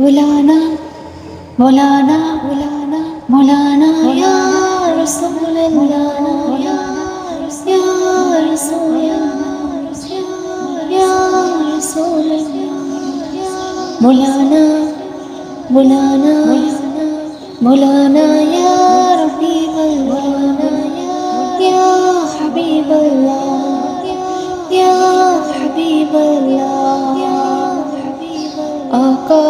बुलाना बुलाना बुलाना बुलाना या रसूल अल्लाह या रसूल या रसूल बुलाना बुलाना बुलाना या हबीब अल्लाह या हबीब अल्लाह या हबीब अल्लाह आका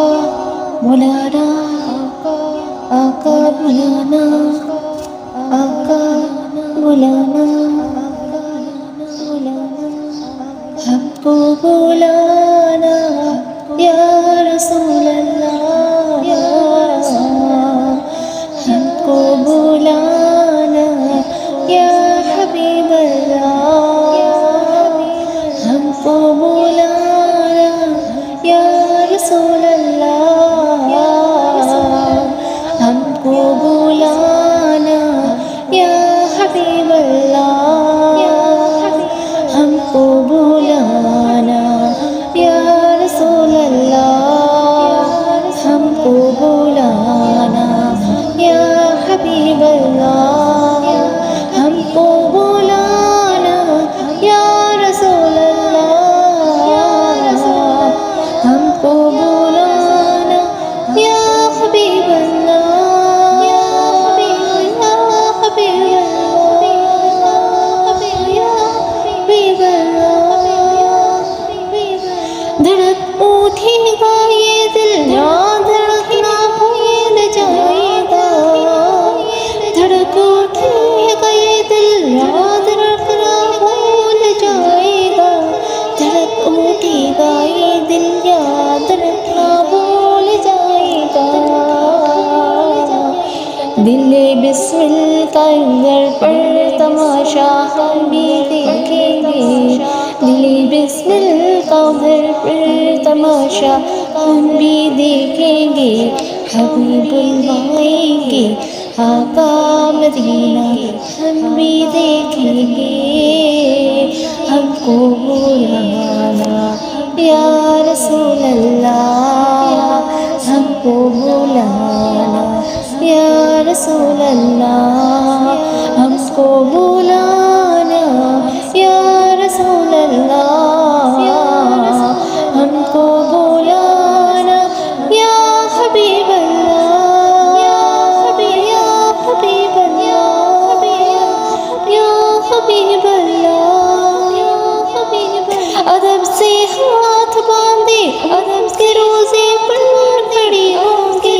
बुलाना आका बुलाना आका बुलाना हमको बुलाना या रसूल अल्लाह हमको बुलाना या हबीब अल्लाह हमको बुलाना या रसूल अल्लाह हमको बुलाना या हबीब अल्लाह हमको बुलाना या रसूल अल्लाह हमको बुलाना या हबीब अल्लाह हमको बुलाना या रसूल अल्लाह हमको बुलाना या हबीब अल्लाह या हबीब धड़क उठेगा ये दिल ना धड़कना भूल जाएगा धड़क उठेगा ये दिल ना धड़कना भूल जाएगा धड़क उठेगा ये दिल याद रखना भूल जाएगा दिले बिस्मिल का अंदर पर तमाशा हम भी देखेंगे दिले बिस्मिल का उधर पर तमाशा हम भी देखेंगे हबीबुल्लाह आएंगे आका मदीना हम भी देखेंगे हमको बुलाना या रसूल अल्लाह हमको बुलाना या रसूल अल्लाह हमको बुलाना या रसूल अल्लाह हमको बुलाना या हबीब अल्लाह या हबीब अल्लाह या हबीब अल्लाह अदब से हाथ बांधे अदब के रोजे पर खड़ी होंगे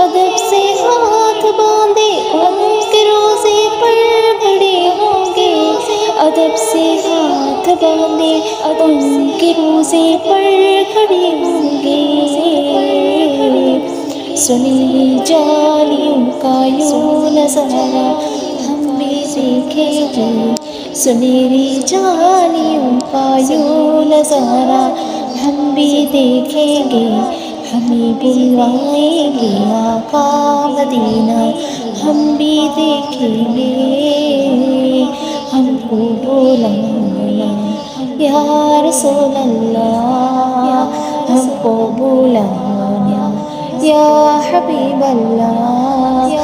अदब से हाथ बांधे अदब के रोजे पर खड़े होंगे अदब से हाथ बांधे उनके रोजे पर खड़े होंगे सुनीली जालियों का यूं नज़ारा हम भी देखेंगे सुनहरी जालियों का यूं नज़ारा हम भी देखेंगे हमें बुलवाएंगे आका मदीना हम भी देखेंगे हमको बुलाना या रसूल अल्लाह हमको बुलाना या हबीब अल्लाह